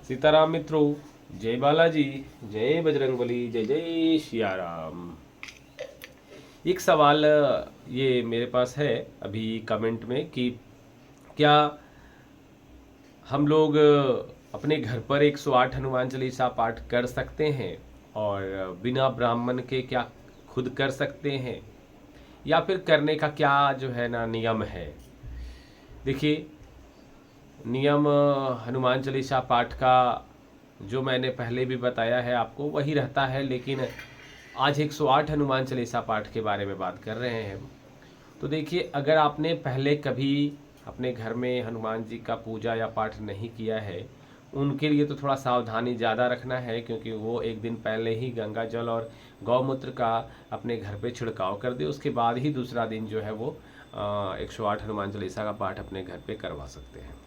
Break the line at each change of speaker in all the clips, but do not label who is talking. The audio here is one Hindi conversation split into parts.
सीताराम मित्रों, जय बालाजी, जय बजरंगबली, जय जय सिया राम। एक सवाल ये मेरे पास है अभी कमेंट में कि क्या हम लोग अपने घर पर 108 हनुमान चालीसा पाठ कर सकते हैं और बिना ब्राह्मण के क्या खुद कर सकते हैं, या फिर करने का क्या जो है ना नियम है। देखिए, नियम हनुमान चालीसा पाठ का जो मैंने पहले भी बताया है आपको वही रहता है, लेकिन आज 108 हनुमान चालीसा पाठ के बारे में बात कर रहे हैं। तो देखिए, अगर आपने पहले कभी अपने घर में हनुमान जी का पूजा या पाठ नहीं किया है, उनके लिए तो थोड़ा सावधानी ज़्यादा रखना है, क्योंकि वो एक दिन पहले ही गंगा जल और गौमूत्र का अपने घर पे छिड़काव कर दे, उसके बाद ही दूसरा दिन जो है वो 108 हनुमान चालीसा का पाठ अपने घर पे करवा सकते हैं।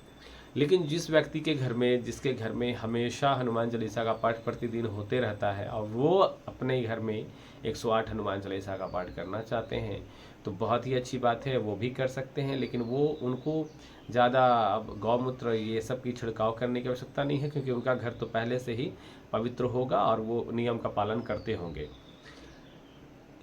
लेकिन जिस व्यक्ति के घर में, जिसके घर में हमेशा हनुमान चालीसा का पाठ प्रतिदिन होते रहता है और वो अपने घर में 108 हनुमान चालीसा का पाठ करना चाहते हैं, तो बहुत ही अच्छी बात है, वो भी कर सकते हैं। लेकिन वो उनको ज़्यादा अब गौमूत्र ये सब की छिड़काव करने की आवश्यकता नहीं है, क्योंकि उनका घर तो पहले से ही पवित्र होगा और वो नियम का पालन करते होंगे।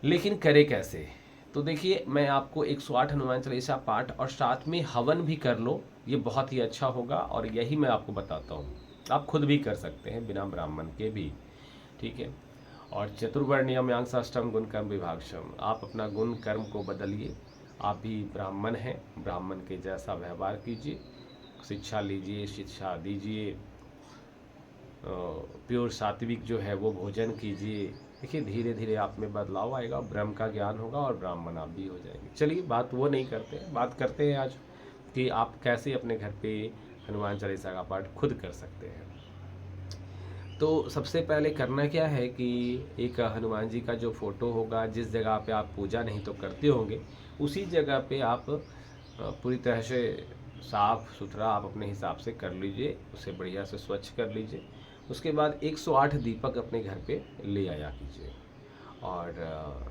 लेकिन करे कैसे? तो देखिए, मैं आपको 108 हनुमान चालीसा पाठ और साथ में हवन भी कर लो, ये बहुत ही अच्छा होगा, और यही मैं आपको बताता हूँ। आप खुद भी कर सकते हैं बिना ब्राह्मण के भी, ठीक है। और चतुर्वर्ण्यम यांसाष्टम गुण कर्म विभागशम, आप अपना गुण कर्म को बदलिए। आप भी ब्राह्मण हैं, ब्राह्मण के जैसा व्यवहार कीजिए, शिक्षा लीजिए, शिक्षा दीजिए, प्योर सात्विक जो है वो भोजन कीजिए। देखिए, धीरे धीरे आप में बदलाव आएगा, ब्रह्म का ज्ञान होगा और ब्राह्मण आप भी हो जाएंगे। चलिए, बात वो नहीं करते हैं, बात करते हैं आज कि आप कैसे अपने घर पे हनुमान चालीसा का पाठ खुद कर सकते हैं। तो सबसे पहले करना क्या है कि एक हनुमान जी का जो फोटो होगा, जिस जगह पे आप पूजा नहीं तो करते होंगे, उसी जगह पे आप पूरी तरह से साफ सुथरा आप अपने हिसाब से कर लीजिए, उसे बढ़िया से स्वच्छ कर लीजिए। उसके बाद 108 दीपक अपने घर पे ले आया कीजिए। और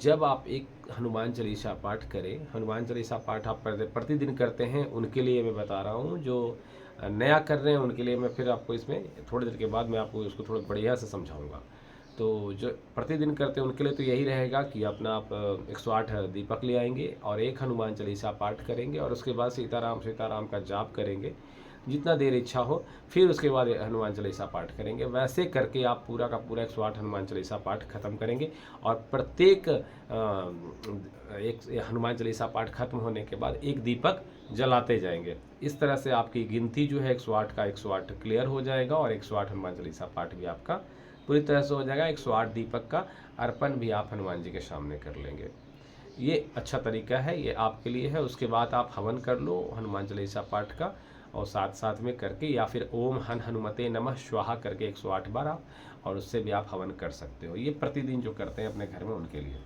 जब आप एक हनुमान चालीसा पाठ करें, हनुमान चालीसा पाठ आप प्रतिदिन करते हैं, उनके लिए मैं बता रहा हूँ। जो नया कर रहे हैं उनके लिए मैं फिर आपको इसमें थोड़ी देर के बाद मैं आपको उसको थोड़ा बढ़िया से समझाऊंगा। तो जो प्रतिदिन करते हैं उनके लिए तो यही रहेगा कि अपना आप 108 दीपक ले आएंगे और एक हनुमान चालीसा पाठ करेंगे, और उसके बाद सीताराम सीताराम का जाप करेंगे जितना देर इच्छा हो। फिर उसके बाद हनुमान चालीसा पाठ करेंगे। वैसे करके आप पूरा का पूरा 108 हनुमान चालीसा पाठ खत्म करेंगे, और प्रत्येक एक हनुमान चालीसा पाठ खत्म होने के बाद एक दीपक जलाते जाएंगे। इस तरह से आपकी गिनती जो है 108 का 108 क्लियर हो जाएगा, और 108 हनुमान चालीसा पाठ भी आपका पूरी तरह से हो जाएगा। 108 दीपक का अर्पण भी आप हनुमान जी के सामने कर लेंगे। ये अच्छा तरीका है, ये आपके लिए है। उसके बाद आप हवन कर लो हनुमान चालीसा पाठ का, और साथ साथ में करके, या फिर ओम हन हनुमते नमः स्वाहा करके 108 बार आप, और उससे भी आप हवन कर सकते हो। ये प्रतिदिन जो करते हैं अपने घर में उनके लिए।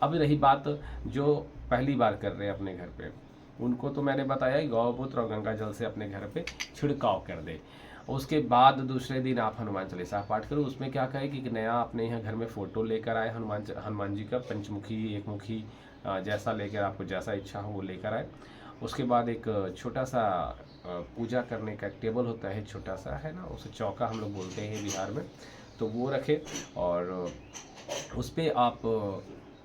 अब रही बात जो पहली बार कर रहे हैं अपने घर पे, उनको तो मैंने बताया गौमूत्र और गंगा जल से अपने घर पे छिड़काव कर दे। उसके बाद दूसरे दिन आप हनुमान चालीसा पाठ करो। उसमें क्या करें कि नया अपने यहाँ घर में फ़ोटो लेकर आए हनुमान जी का, पंचमुखी एकमुखी, जैसा लेकर आपको जैसा इच्छा हो वो लेकर आए। उसके बाद एक छोटा सा पूजा करने का एक टेबल होता है, छोटा सा है ना, उसे चौका हम लोग बोलते हैं बिहार में, तो वो रखें। और उस पर आप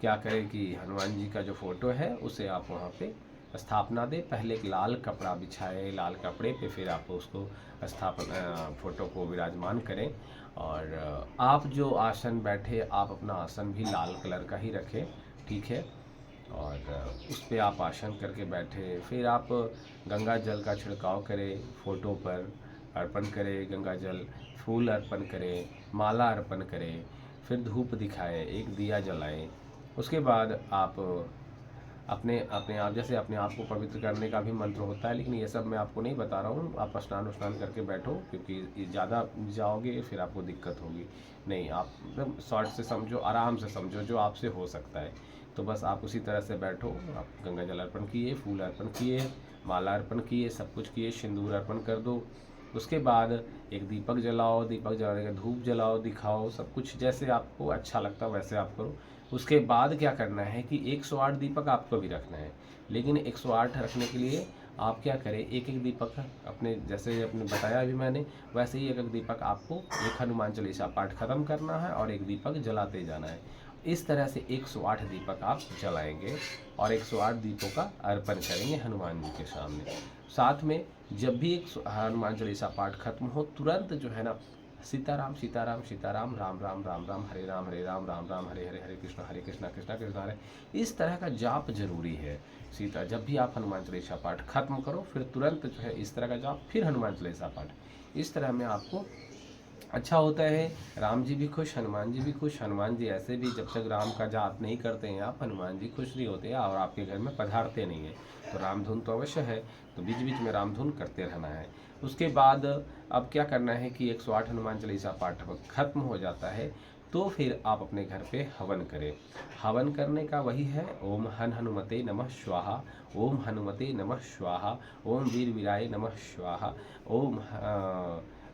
क्या करें कि हनुमान जी का जो फोटो है उसे आप वहाँ पे स्थापना दें। पहले एक लाल कपड़ा बिछाए, लाल कपड़े पे फिर आप उसको फोटो को विराजमान करें। और आप जो आसन बैठे, आप अपना आसन भी लाल कलर का ही रखें, ठीक है। और उस पर आप आसन करके बैठे, फिर आप गंगा जल का छिड़काव करें, फोटो पर अर्पण करें गंगा जल, फूल अर्पण करें, माला अर्पण करें, फिर धूप दिखाएं, एक दिया जलाएं। उसके बाद आप अपने अपने आप, जैसे अपने आप को पवित्र करने का भी मंत्र होता है, लेकिन ये सब मैं आपको नहीं बता रहा हूँ। आप स्नान उस्नान करके बैठो, क्योंकि ज़्यादा जाओगे फिर आपको दिक्कत होगी। नहीं, आप एकदम शॉर्ट से समझो, आराम से समझो, जो आपसे हो सकता है। तो बस आप उसी तरह से बैठो। आप गंगा जल अर्पण किए, फूल अर्पण किए, माला अर्पण किए, सब कुछ किए, सिंदूर अर्पण कर दो। उसके बाद एक दीपक जलाओ, दीपक जलाने का धूप जलाओ, दिखाओ, सब कुछ जैसे आपको अच्छा लगता है वैसे आप करो। उसके बाद क्या करना है कि 108 दीपक आपको भी रखना है, लेकिन 108 रखने के लिए आप क्या करें, एक एक दीपक अपने, जैसे अपने बताया अभी मैंने, वैसे ही एक एक दीपक आपको एक हनुमान चालीसा पाठ खत्म करना है और एक दीपक जलाते जाना है। इस तरह से 108 दीपक आप जलाएंगे और 108 दीपों का अर्पण करेंगे हनुमान जी के सामने। साथ में जब भी एक हनुमान चालीसा पाठ खत्म हो, तुरंत जो है ना, सीताराम सीताराम सीताराम, राम राम राम राम, हरे राम राम राम, हरे हरे, हरे कृष्णा कृष्णा कृष्णा हरे, इस तरह का जाप जरूरी है। सीता, जब भी आप हनुमान चालीसा पाठ खत्म करो, फिर तुरंत जो है इस तरह का जाप, फिर हनुमान चालीसा पाठ, इस तरह में आपको अच्छा होता है। राम जी भी खुश, हनुमान जी भी खुश। हनुमान जी ऐसे भी जब तक राम का जाप नहीं करते हैं आप, हनुमान जी खुश नहीं होते हैं और आपके घर में पधारते नहीं हैं। तो राम धुन तो अवश्य है, तो बीच बीच में राम धुन करते रहना है। उसके बाद अब क्या करना है कि 108 हनुमान चालीसा पाठ खत्म हो जाता है, तो फिर आप अपने घर पे हवन करें। हवन करने का वही है, ओम हन हनुमते नमः स्वाहा, ओम हनुमते नमः स्वाहा, ओम वीर वीराय नमः स्वाहा, ओम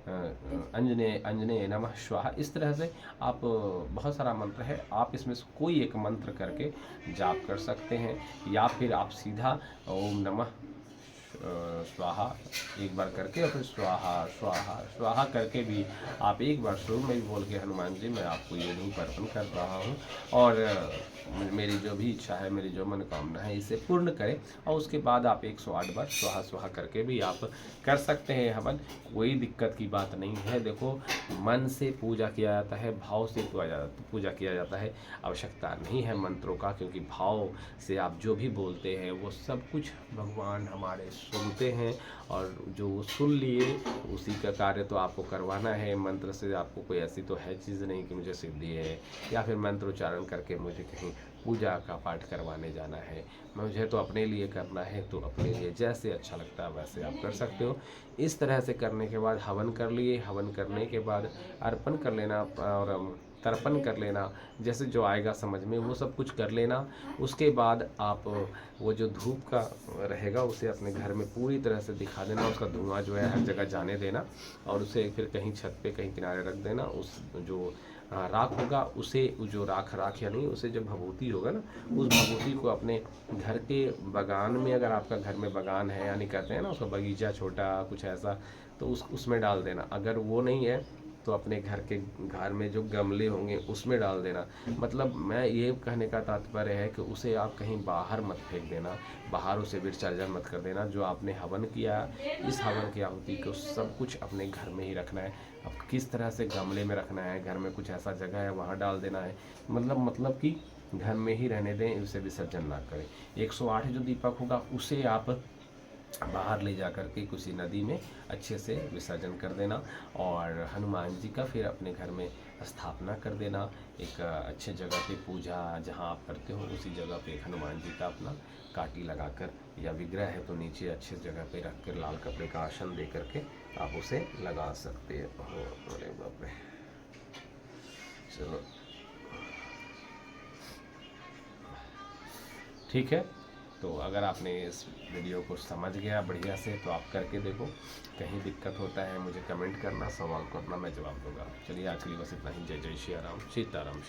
अंजने अंजने नमः स्वाहा। इस तरह से आप, बहुत सारा मंत्र है, आप इसमें से कोई एक मंत्र करके जाप कर सकते हैं, या फिर आप सीधा ओम नमः स्वाहा एक बार करके और फिर स्वाहा स्वाहा स्वाहा करके भी आप एक बार शुरू में भी बोल के, हनुमान जी मैं आपको ये धूप अर्पण कर रहा हूँ और मेरी जो भी इच्छा है, मेरी जो मनोकामना है, इसे पूर्ण करें। और उसके बाद आप 108 बार स्वाहा स्वाहा करके भी आप कर सकते हैं हवन, कोई दिक्कत की बात नहीं है। देखो, मन से पूजा किया जाता है, भाव से पूजा किया जाता है, आवश्यकता नहीं है मंत्रों का, क्योंकि भाव से आप जो भी बोलते हैं वो सब कुछ भगवान हमारे सुनते हैं, और जो वो सुन लिए उसी का कार्य तो आपको करवाना है। मंत्र से आपको कोई ऐसी तो है चीज़ नहीं कि मुझे सिद्धि है, या फिर मंत्रोच्चारण करके मुझे कहीं पूजा का पाठ करवाने जाना है। मुझे तो अपने लिए करना है, तो अपने लिए जैसे अच्छा लगता है वैसे आप कर सकते हो। इस तरह से करने के बाद हवन कर लिए, हवन करने के बाद अर्पण कर लेना और तर्पण कर लेना, जैसे जो आएगा समझ में वो सब कुछ कर लेना। उसके बाद आप वो जो धूप का रहेगा उसे अपने घर में पूरी तरह से दिखा देना, उसका धुआं जो है हर जगह जाने देना, और उसे फिर कहीं छत पे कहीं किनारे रख देना। उस जो राख होगा उसे, जो राख या नहीं, उसे जो भभूति होगा ना, उस भभूति को अपने घर के बगान में, अगर आपका घर में बगान है, यानी कहते हैं ना उसका बगीचा छोटा कुछ ऐसा, तो उसमें डाल देना। अगर वो नहीं है तो अपने घर में जो गमले होंगे उसमें डाल देना। मतलब मैं ये कहने का तात्पर्य है कि उसे आप कहीं बाहर मत फेंक देना, बाहर उसे विसर्जन मत कर देना। जो आपने हवन किया, इस हवन की आहुति को सब कुछ अपने घर में ही रखना है। अब किस तरह से गमले में रखना है, घर में कुछ ऐसा जगह है वहाँ डाल देना है, मतलब कि घर में ही रहने दें, उसे विसर्जन ना करें। 108 जो दीपक होगा उसे आप बाहर ले जा कर के किसी नदी में अच्छे से विसर्जन कर देना, और हनुमान जी का फिर अपने घर में स्थापना कर देना। एक अच्छे जगह पे पूजा जहाँ आप करते हो उसी जगह पे हनुमान जी का अपना काटी लगाकर, या विग्रह है तो नीचे अच्छे जगह पे रख कर लाल कपड़े का आसन दे करके आप उसे लगा सकते हो। अरे बाप रे, चलो ठीक है। तो अगर आपने इस वीडियो को समझ गया बढ़िया से, तो आप करके देखो। कहीं दिक्कत होता है मुझे कमेंट करना, सवाल करना, मैं जवाब दूंगा। चलिए आज के लिए बस इतना ही। जय जय श्री राम, सीताराम।